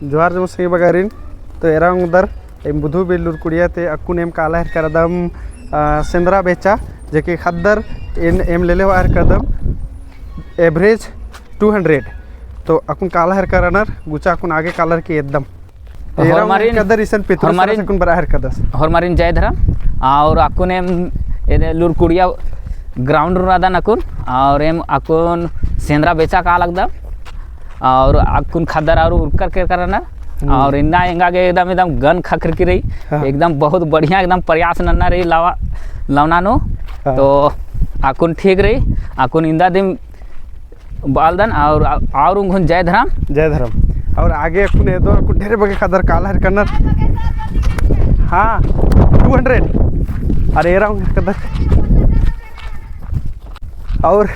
जोहार जो सही बगारिन तो एरा उधर एम बुधु बेलूर कुड़िया ते अकुन एम काला हर करदम सेंद्रा बेचा जेके खद्दर एम ले हर करदम एवरेज 200 तो अकुन काला हर करनर गुचा अकुन आगे कालर की एकदम हरमारिन कदर इसन पेट्रोल हरमारिन अकुन बरा हर कदस हरमारिन जय धरा और अकुन एम लूर कुड़िया ग्राउंड रुरादा नकुन और एम अकुन सेंद्रा बेचा का लगदा और अकुन खदर और उरकर के करना और इंदा एंगा के एकदम गन खखर की रही एकदम बहुत बढ़िया एकदम प्रयास नन्ना रही लवना नो तो अकुन ठीक रही अकुन इंदा दिन बालदन और उंगुन जय धरम और आगे अकुन ये तो अकुन ढेरे बगे खदर काला हर करना हाँ 200 अरे ये रहा कदर और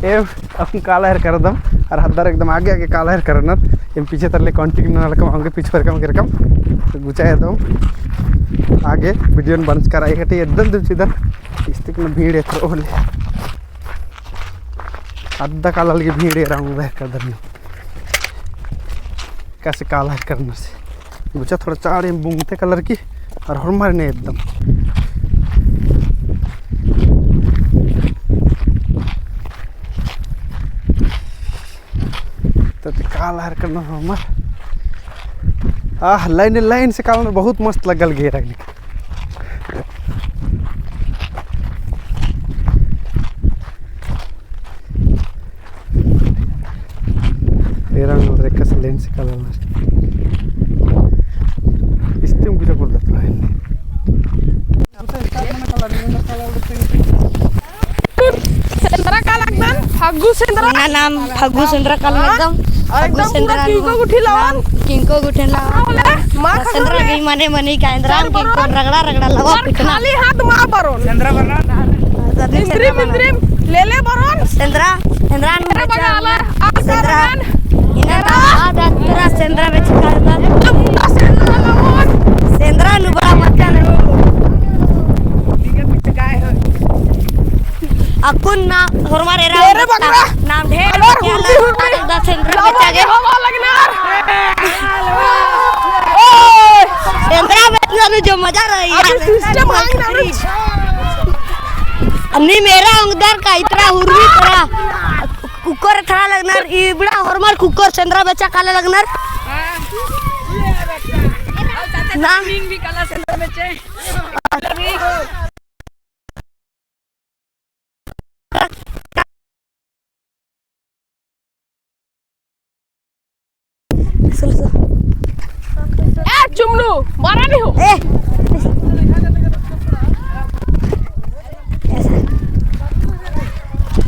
ये अपन काला हर कर दम और हदर एकदम आगे आगे काला हर करना एम पीछे तरले कंटिन्यू ना लकम आगे पीछे रकम तो गुचाए एकदम आगे वीडियो बंद कराई हटे एकदम दम सीधा इस्तिक में भीड़ है ओले अद्दा काला लगे भीड़ रहा हर कर दम कैसे काला हर करना से गुचा थोड़ा चाड़ एम बुंगते कलर की और हर मारने एकदम तो काला हर करना हमार लाइन से काला बहुत मस्त लगल गे रगली तेरा नंबर कस लाइन से काला इस्तेम कुछ कर देता है सेंद्रा का लगदन फागु सेंद्रा मेरा नाम फागु सेंद्रा का लगदम एकदम पूरा किंको गुठी लावन किंको गुठी लावन मां सेंद्रा की माने मनी का इंद्रा किंको रगड़ा लवा पिटना खाली हाथ मां बरोन सेंद्रा बना इंद्रिम ले बरोन सेंद्रा मेरा बगाला सेंद्रा इनरा आधा तेरा सेंद्रा बेच का मुंडा सेंद्रा लावन सेंद्रा नु बड़ा मक्का ने अकुन ना हरमार एरा नाम ढेर क्या सेंद्रा बेचा गे लगना सेंद्रा बेचना नु जो मजा रही है सिस्टम अन्नी मेरा अंगदार का इतना हुरवी करा कुकर खड़ा लगनर ई बड़ा हरमार कुकर सेंद्रा बेचा काला लगनर ना भी काला सेंद्रा बेचे चुमनू मारा नहीं हो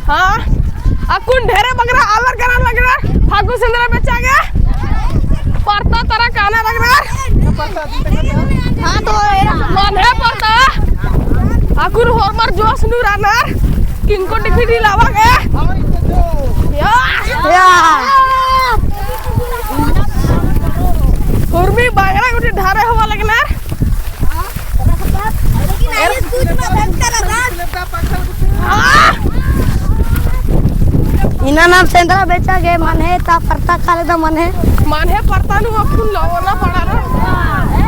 हाँ अकुन ढेरे बगरा आलर करना लग रहा फागु सेंद्रा बेचा गया परता तरह काना लग रहा हाँ तो माने परता अकुन हरमार जोश नु रानर किंको टिफिन लावा गया हुरमी बागरा गुटी ढारे हवा लगना इना नाम सेंद्रा बेचा गे मन है ता परता काले दा मन है परता नु अपुन लावना पड़ा रे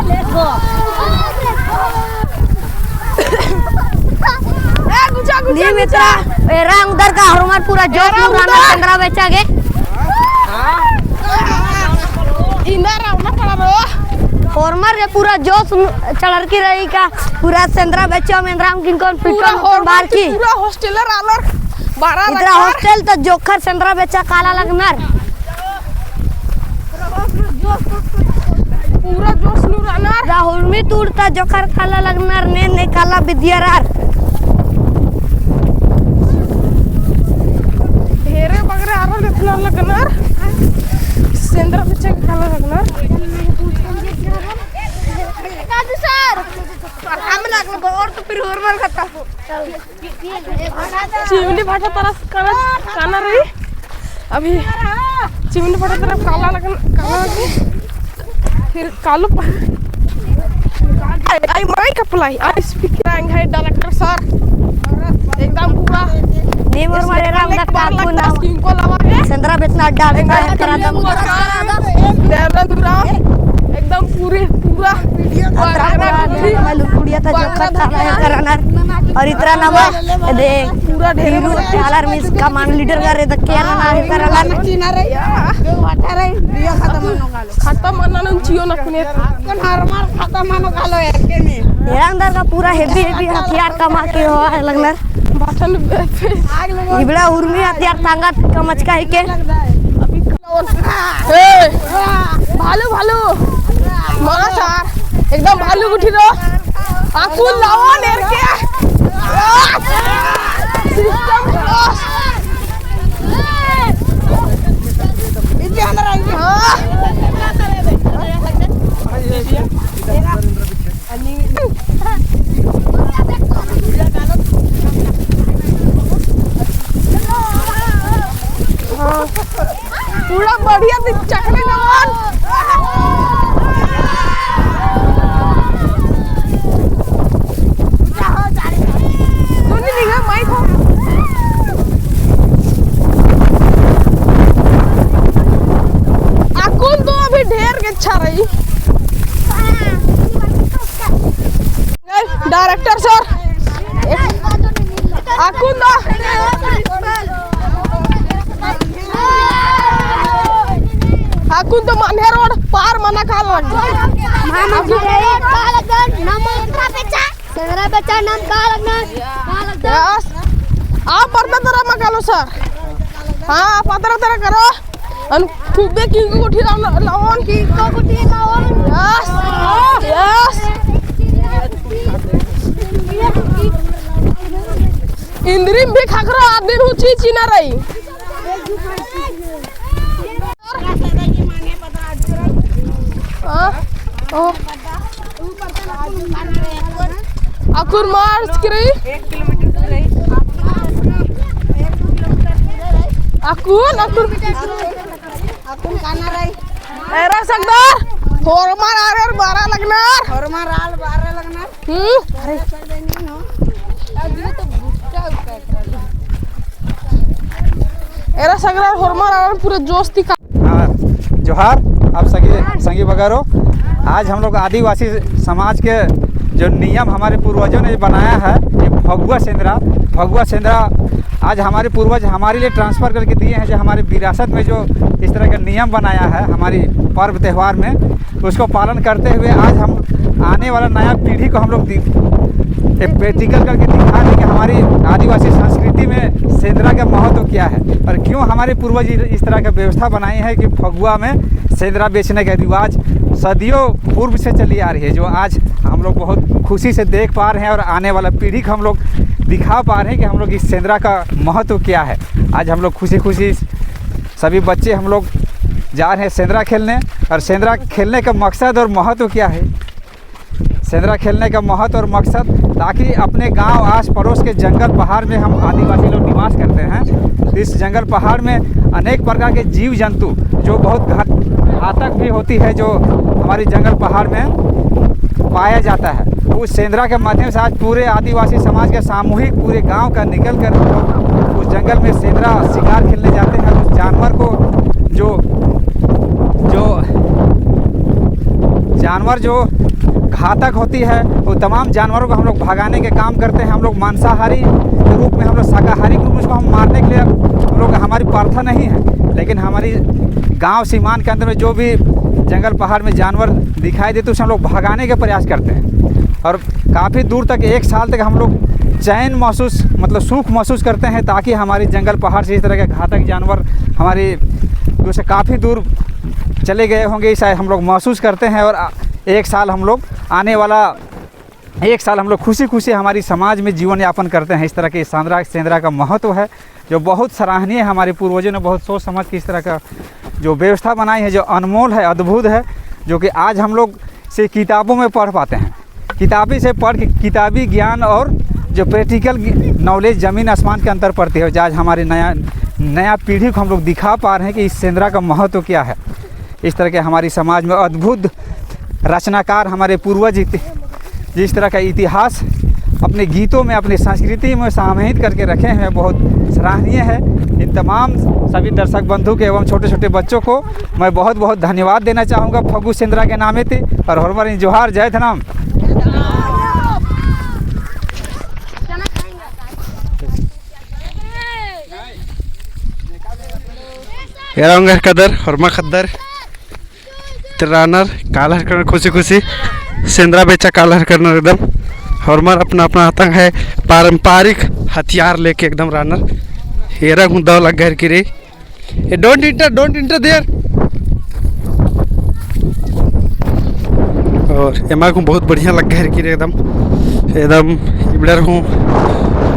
let's go knee Mitra era उधर का हरमार पूरा जोश पुराना सेंद्रा बेचा गे इंदा रावना पड़ा रो फॉर्मर रे पूरा जोश चढ़र की रही का पूरा सेंद्रा बेचा मेंद्राम किनको पिटन बाहर की पूरा हॉस्टेलर आलर बारा इधर हॉस्टल तो जोखर सेंद्रा बेचा काला लगनर पूरा जोश नु रानर राहुल में तूड़ता जोखर काला लगनर ने काला विद्यारार ढेरे बगरे आरो लेथला लगनर सेंद्रा बेचा काला लगनर कादू सर हम लगन और तो फिर हरमार खाता चिमनी भाटा तरफ काना रही अभी चिमनी भाटा तरफ काला लगी फिर कालो आई माइक अप्लाई आई स्पीकर है डायरेक्टर सर एकदम पूरा नेम और मारे राम का काकू नाम किंको लगा के सेंद्रा बेचना अड्डा है करा दम देवराम लुड़कुड़िया था जो खत्ता है करनर और इतना नवा देख पूरा ढेर डालर मिस का मान लीडर करे तो क्या ना है करनर चीना रे वाटर रे दिया खत्म मनन चियो न कुने कौन हरमार खत्म मानो कालो है के नहीं ये अंदर का पूरा हेवी हेवी हथियार कमा के हो लगनर बाटन इबड़ा उर्मी हथियार तांगा कमच का है के भालू भालू मां सर एकदम भालू उठी रो आकुल लाओ नेर के सिस्टम क्रॉस इधर अंदर आई हां पूरा बढ़िया चकने नमन अच्छा रही डायरेक्टर सर आकुन दो आकुन तो माने रोड पार मना खा लो सेंद्रा बेचा नाम का लगना यस आप पर्दा तरह मका लो सर हाँ पतरा तरह करो अन खूबे की गुठी लावन की गुठी लावन यस यस इंद्रिम भी खाकरो आदमी हुची चीना रही अकुर मार्च करी 1 किलोमीटर रही अकुन काना रही एरा सकदार होरमार आर 12 लगनार होरमार आल 12 लगनार एरा सकदार होरमार आर पूरे जोश दिखा। जोहार आप संगी बगारो। आज हम लोग आदिवासी समाज के जो नियम हमारे पूर्वजों ने बनाया है ये भगुआ सेंद्रा आज हमारे पूर्वज हमारे लिए ट्रांसफ़र करके दिए हैं। जो हमारे विरासत में जो इस तरह का नियम बनाया है हमारी पर्व त्यौहार में उसको पालन करते हुए आज हम आने वाला नया पीढ़ी को हम लोग प्रैक्टिकल करके दिखा दें कि हमारी आदिवासी संस्कृति में सेंद्रा का महत्व क्या है और क्यों हमारे पूर्वज इस तरह का व्यवस्था बनाई है कि फगुआ में सेंद्रा बेचने का रिवाज सदियों पूर्व से चली आ रही है, जो आज हम लोग बहुत खुशी से देख पा रहे हैं और आने वाला पीढ़ी को हम लोग दिखा पा रहे हैं कि हम लोग इस सेंद्रा का महत्व क्या है। आज हम लोग खुशी सभी बच्चे हम लोग जा रहे हैं सेंद्रा खेलने। और सेंद्रा खेलने का मकसद और महत्व क्या है? सेंद्रा खेलने का महत्व और मकसद ताकि अपने गांव आस पड़ोस के जंगल पहाड़ में हम आदिवासी लोग निवास करते हैं। इस जंगल पहाड़ में अनेक प्रकार के जीव जंतु जो बहुत घातक भी होती है जो हमारी जंगल पहाड़ में पाया जाता है। उस सेंद्रा के माध्यम से आज पूरे आदिवासी समाज के सामूहिक पूरे गांव का निकल कर उस जंगल में सेंद्रा शिकार खेलने जाते हैं। उस जानवर को जो घातक होती है वो तमाम जानवरों को हम लोग भगाने के काम करते हैं। हम लोग मांसाहारी के रूप में हम लोग शाकाहारी के रूप में उसको हम मारने के लिए हम लोग हमारी प्रथा नहीं है, लेकिन हमारी गांव सीमांत के अंदर में जो भी जंगल पहाड़ में जानवर दिखाई देते उसे हम लोग भगाने के प्रयास करते हैं। और काफ़ी दूर तक 1 साल तक हम लोग चैन महसूस सुख महसूस करते हैं ताकि हमारी जंगल पहाड़ से इस तरह के घातक जानवर हमारी दूर से काफ़ी दूर चले गए होंगे ऐसा हम लोग महसूस करते हैं। और 1 साल हम लोग आने वाला 1 साल हम लोग खुशी हमारी समाज में जीवन यापन करते हैं। इस तरह के सेंद्रा का महत्व है जो बहुत सराहनीय है। हमारे पूर्वजों ने बहुत सोच समझ के इस तरह का जो व्यवस्था बनाई है जो अनमोल है, अद्भुत है, जो कि आज हम लोग से किताबों में पढ़ पाते हैं। किताबी से पढ़ के किताबी ज्ञान और जो प्रैक्टिकल नॉलेज ज़मीन आसमान के अंतर पड़ती है। आज हमारे नया पीढ़ी को हम लोग दिखा पा रहे हैं कि इस सेंद्रा का महत्व क्या है। इस तरह के हमारी समाज में अद्भुत रचनाकार हमारे पूर्वज जिस तरह का इतिहास अपने गीतों में, अपनी संस्कृति में समाहित करके रखे हैं, बहुत सराहनीय है। इन तमाम सभी दर्शक बंधु के एवं छोटे छोटे बच्चों को मैं बहुत बहुत धन्यवाद देना चाहूँगा फग्गू सेंद्रा के नामे थे। और हमारे जोहार, जय धनाम। एरांगर कदर हरमा खद्दर रानर कालहर करना खुशी खुशी सेंद्रा बेचा कालहर करना एकदम हरमर अपना अपना आतंक है पारंपरिक हथियार लेके एकदम रानर हेरा गुंदा लग घर की रे डोंट इंटर देयर। और एमा को बहुत बढ़िया लग घर की रे एकदम एकदम इबड़र हूँ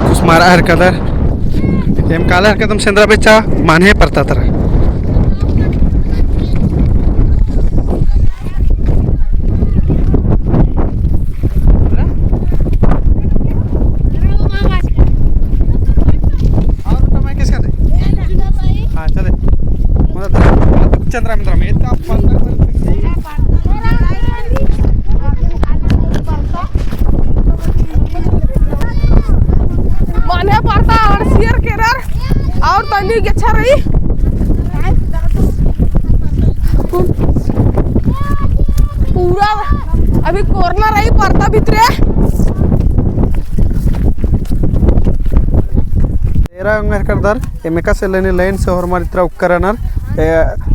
कुसमारा हर कदर एम काला हर कदम सेंद्रा बेचा माने पड़ता तरह चंद्रा मिंद्रा में माने पड़ता और शेयर केरर और तनी के अच्छा रही पूरा अभी कोरोना रही पड़ता भीतरे तेरा अंगर करदर एमेका से लेने लाइन से और हमारी तरह उपकरणर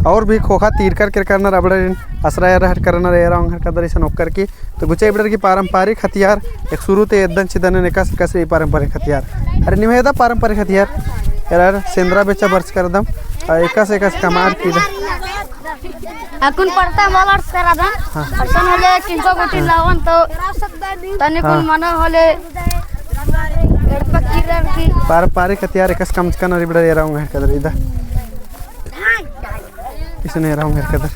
और भी खोखा तीर कर करना अबड़न असराय रहट करना एरा अंगर करदर इसे नौकर की तो गुचे इबड़र की पारंपरिक हथियार एक शुरू ते एकदन चिदन ने कस पारंपरिक हथियार अरे निमेदा पारंपरिक हथियार एरा सेंद्रा बेचा बर्च कर दम एकस कमार की अकुन पड़ता मलर्स करा दा पर्सन होले 300 गोटी लावन तो तने कुन मना होले पारंपरिक हथियार एकस कम कन और इबड़र एरा अंगर करदर इदा इसने एरा अंगर करदर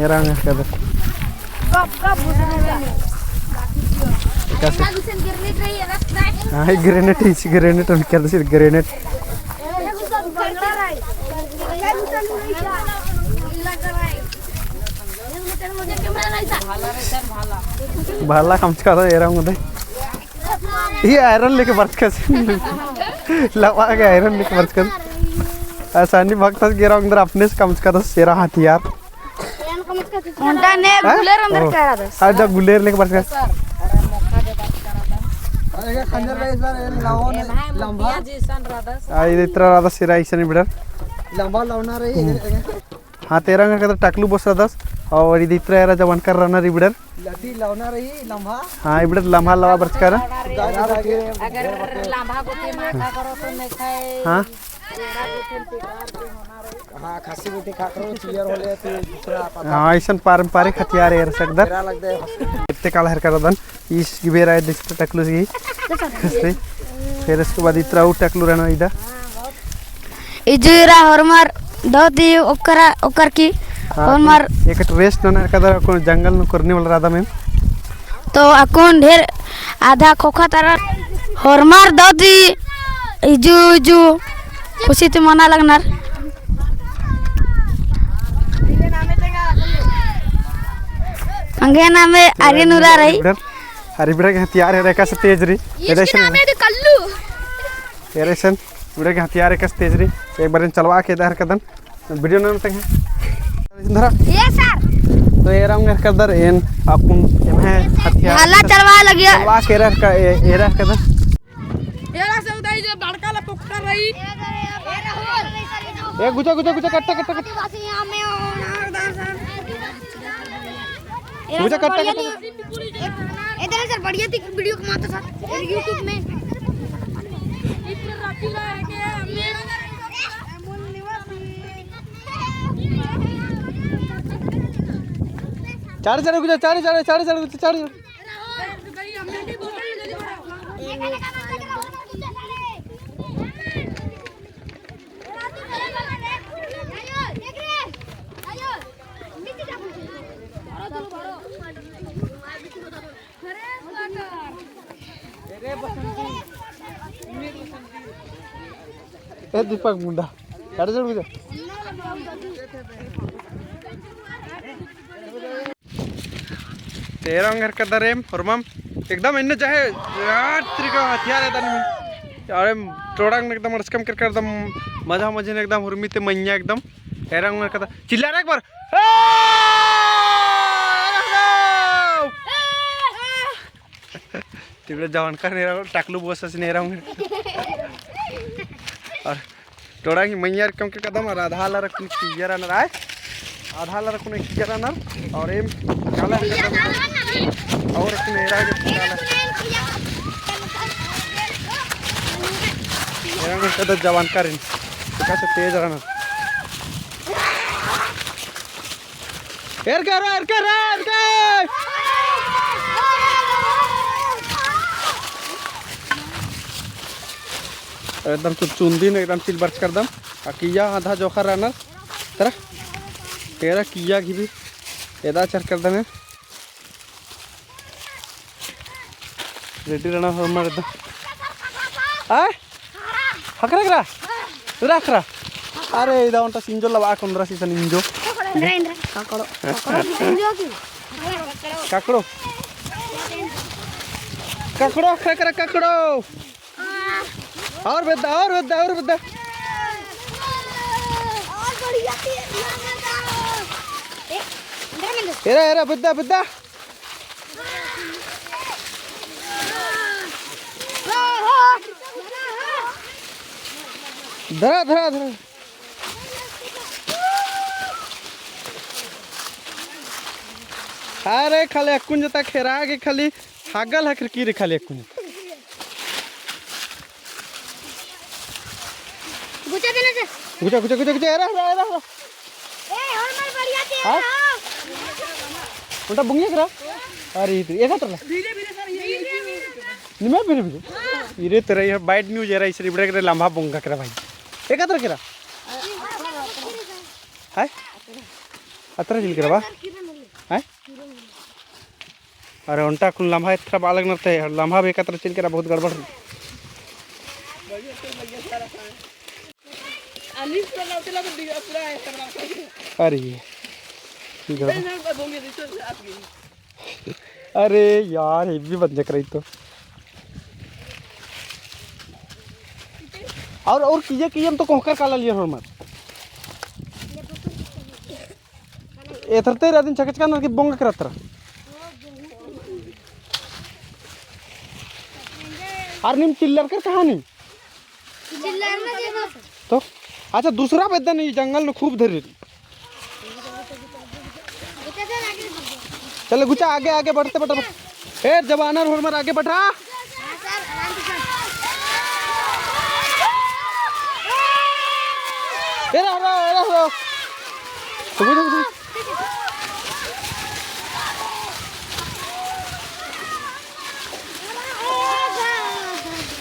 एरा अंगर करदर हाँ ग्रेनेट हम क्या दे ग्रेनेट भाला कम से कम एरा मुझे ये आयरन लेके बर्च कर लगा के आयरन लेके बर्च कर आसानी वक्त गिरा अंदर अपने से कम से कम सेरा हथियार उनका ने गुलेर अंदर करा दे आज जब गुलेर लेके बर्च कर खंजर इस बार लाओ लंबा आई इतना राधा सेरा इसे नहीं बिड़ा लंबा लावना रही हाँ तेरा अंगर का टकलू बस दस और इधर इतना यार जब अनकर रना रिबड़र लती लावना रही लंबा हाँ इबड़र लम्हा लवा बर्च कर अगर लांबा गोते माथा करो तो नहीं खाए हाँ हाँ खासी गोटी खा करो चियर होले तो दूसरा हाँ ऐसा पारंपरिक हथियार है सकदर तेरा लगता है इतने काला हर कर दन इस बेरा है दिस टकलू सी फिर इसके बाद इतना वो टकलू रहना इधर इजुरा हरमर दौती ओकर की हरमर एक रेस्ट ना कदर को जंगल में करने वाला राधा में तो अकुन ढेर आधा खोखा तरह हरमर दौती इजु खुशी तो मना लगना अंगे नाम में आर्यनुरा रही हरिबड़ा के हथियार है रेखा से तेज रही एरेशन बुढ़े के हथियार है तेज रही एक बार चलवा के इधर कदन वीडियो ना तक है ये सर तो ये रंग कदर एन अकुन एमे हथियार भाला चलवा लगिया चलवा के रह का एरा कदर एरा से उदाई जे बड़का ला पोखरा रही ए गुजा कट्टा गुजा कट्टा इधर सर बढ़िया थी वीडियो कमाता सर YouTube में इत्र राखी ला है के चार गुजा चार भाई हमने भी बोतल ए दीपक मुंडा चार गुजा तेरा घर का दरेम हरमम एकदम इन्ने चाहे तरीका हथियार है तनी अरे टोड़ांग एकदम रस्कम कर एकदम मजा मजे एकदम हुरमी ते मैया एकदम तेरा घर का चिल्ला रहा एक बार तिकडे जवान का नेरा टाकलू बस से नेरा और टोड़ांग मैया कम के कदम और आधा ला रखने की जरा ना आए आधा ला रखने की जरा ना और एम काला और नेरा काला जवान का रिन कैसे तेज रहना एर कर एकदम चुंदी ने एकदम चिल बर्च कर दम किया आधा जोखा रहना तेरा तेरा किया की भी एदा चर कर दम रेडी रहना हमारे एकदम आए हकरा करा रखरा अरे इदा उनटा सिंजो लवा कंद्रा सी निंजो काकड़ो काकड़ो करा काकड़ो और बेदा एरा बेदा धरा अरे खाली अक्कुन जता खेरा के खाली हागल है की खाली अक्कुन गुचा एरा ए और मार बढ़िया ते हां उल्टा बुंगिया करा अरे एका तरला निमे बिरे इरे तेरा ये बाइट न्यूज एरा इसरी बड़े करे लंबा बुंगा करा भाई एका तर करा हाय अतरा जिल करा बा हाय अरे उल्टा कुल लंबा इतना बालक नते लंबा भी एकत्र चिल करा बहुत गड़बड़ अरे अरे यार ये भी बंद कर रही तो और कीजिए हम तो कोहकर काला लिया मत एथरते दिन चकच का कि बोंग करतरा और निम चिल्लर कर कहानी तो अच्छा दूसरा बेदा नहीं जंगल में खूब धरी चलो गुचा आगे बढ़ते ए जवाना रोड आगे बढ़ा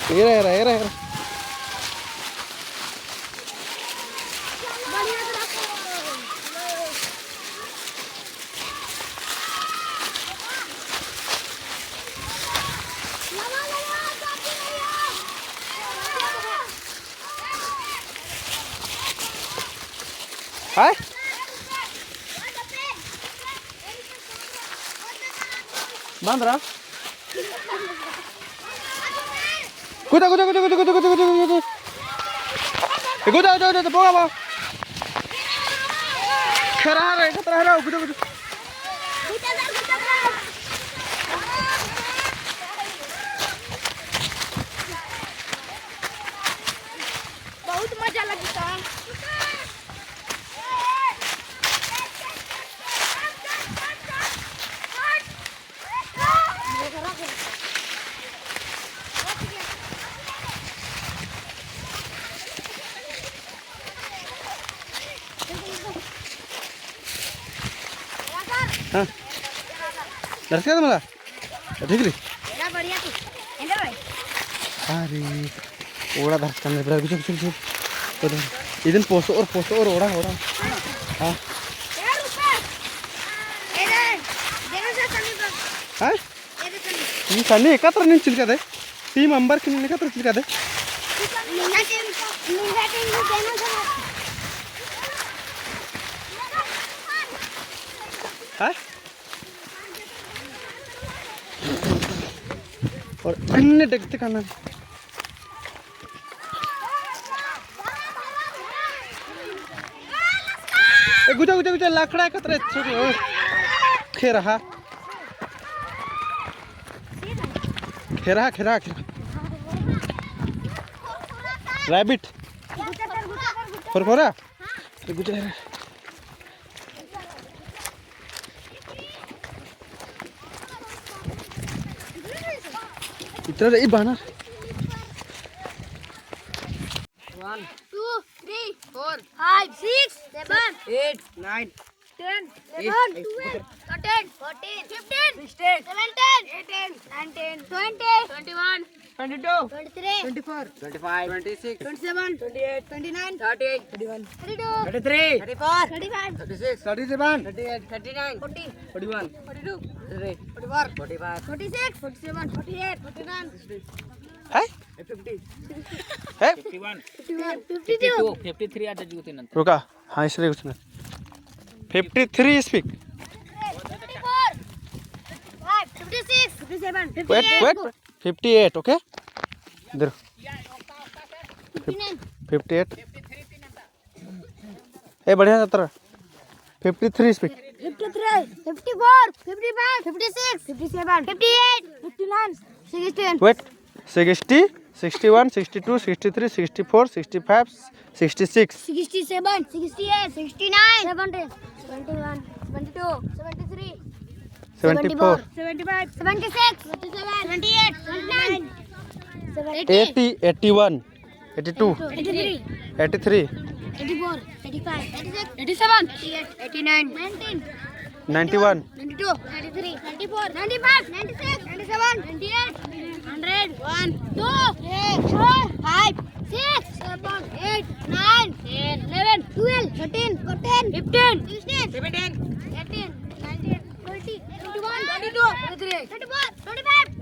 एरा हाय बांध रहा कुदा पोगा खरा रे खतरा है कुदा बहुत मजा लगता हाँ दर्शक मला ठीक रे बढ़िया अरे ओड़ा दर्शक बड़ा कुछ इधन पोसो और ओड़ा हाँ हाँ ये सन्नी एकत्र नहीं चिल्का दे टीम अंबर की एकत्र चिल्का दे हाँ और अन्य देखते खाना गुजा गुजा गुजा लाकड़ा कतरे छोड़ खेरहा खेरा खेरा खेरा रैबिट फरफरा गुजा इतना रे बानर 1 2 3 4 5 6 7 8 9 10 11 12 13 14 15 16 17 18 19 20 21 22 23 24 25 26 27 28 29 30 31 32 33 34 35 36 37 38 39 40 41 42 43 44 45 46 47 48 49 है 50 है 51 52 53 आता जुगते नंतर रुका हाँ इसलिए कुछ नहीं 53 स्पीक 54 56 57 वेट वेट 58 ओके इधर 58 ए बढ़िया सत्र 53 स्पीक 53 54 55 56 57 58 59 60 वेट 60 61 62 63 64 65 66 67 68 69 70 71 72 73 74 75 76 77 78 79 80 81 82 83 83 84 85 86 87 89 90 91 92 93 94 95 96 97 98 100 1 2 3 4 5 6 7 8 9 10 11 12 13 14 15 16 17 18 19 20 21 22 23 24 25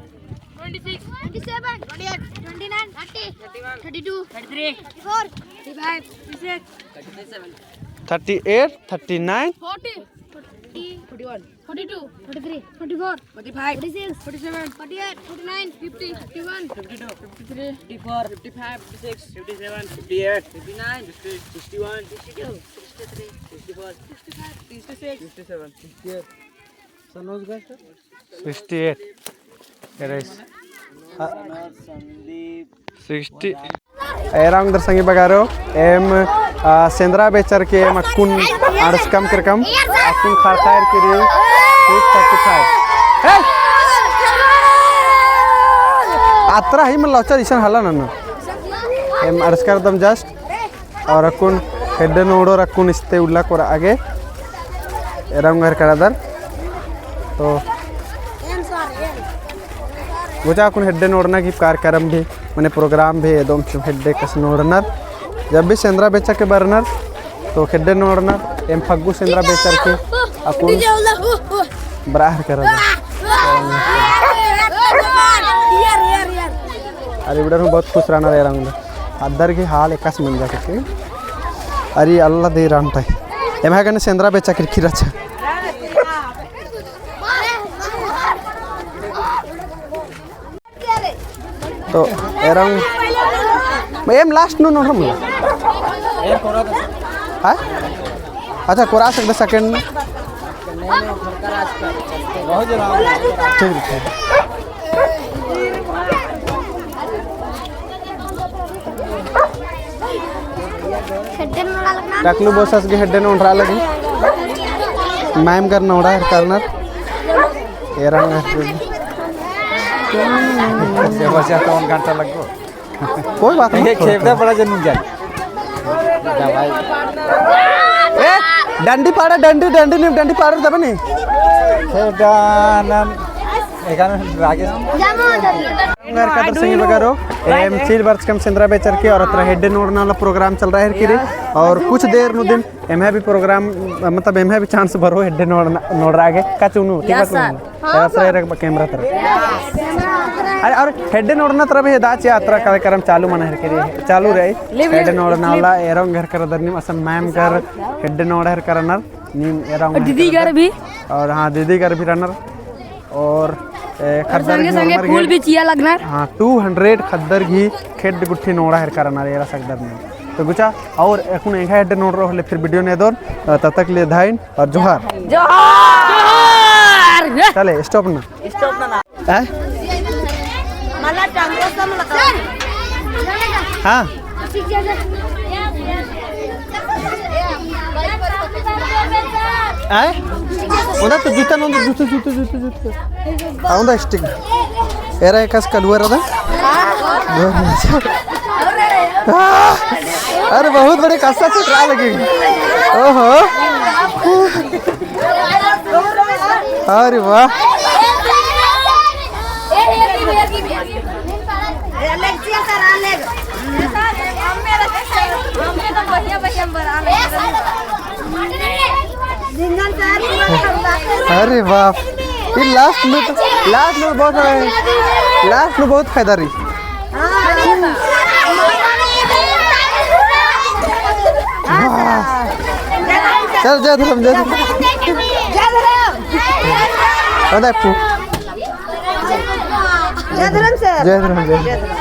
26 27 28 29 30 31 32 33 34 35 36 38 39 40 41 42 43 44 45 46 47 48 49 50 51 52 53 54 55 56 57 58 59 61 62 63 64 65 66 67 68 सनोज गास्टर 68 erase संदीप 60 एरांग दरसंगी बगारो एम सेंद्रा बेचर के एम अकुन आरस कम कर कम अकुन खाखायर के रे 635 हे आत्रा ही मन लौचा दिसन हला न एम आरस कर दम जस्ट और अकुन हेड नोडो अकुन इस्ते उल्ला कोर आगे एरांग घर करादर तो गुजा कुन हेड्डे नोड़ना की कार्यक्रम भी मैंने प्रोग्राम भी एकदम हेड्डे कस नोड़नर जब भी सेंद्रा बेचा के बरनर तो हेड्डे नोड़नर एम फग्गू सेंद्रा बेचर के अकुन बराहर कर अरे इधर हूँ बहुत खुश रहना रह रहा अदर की हाल एकस मन जा करके अरे अल्लाह दे राम टाइ एम है सेंद्रा बेचा के खीर अच्छा तो एरंग एम लास्ट नो नोट हम ए कोरा हां अच्छा कोरा सकते सेकंड में बहुत जरा ठीक है टकलू बॉसस के हेड नोट रा लगी मैम कर नोड़ा करनर एरंग से बचा तो 1 घंटा लगो कोई बात नहीं खेबदा बड़ा जन्म जाए दवाई ए डंडी पाड़ा डंडी डंडी नहीं डंडी पाड़ा तब नहीं खेबदानन एखाने रागे घर का दर्शनी बगारो एम 4 वर्ष कम सेंद्रा बेचर के और अत्र हेड नोड़ना वाला प्रोग्राम चल रहा है किरी और कुछ देर नु दिन एम भी प्रोग्राम मतलब एम भी चांस भरो हेड नोड़ आगे का चुनु ठीक है अत्र कैमरा तरफ अरे और हेड नोड़ना तरफ हे दाच यात्रा कार्यक्रम चालू मन है किरी चालू रही हेड नोड़ना वाला एरंग घर कर दरनी असम मैम कर हेड नोड़ हर करनर नीम एरंग दीदी घर भी और हां दीदी घर भी रनर और खद्दर घी संगे नॉर्मल फूल घी भी चिया लगणार हाँ 200 खद्दर घी खेड गुट्ठी नोड़ा हेर करना ये सकदर में तो गुचा और एकून एक हेड नोड़ रहे फिर वीडियो ने दोन तब तक लिए धाइन और जोहार जोहार चले स्टॉप ना मला टांगो समला हाँ उदा तो जूता नोंद जूता आउंदा स्टिक एरा एकस कलवर अदा अरे बहुत बड़े कस्सा से ट्रा लगी ओहो अरे वाह अरे बाप ये लास्ट में बहुत फायदा रही चल जय धर्म जय धर्म जय धर्म सर जय धर्म जय धर्म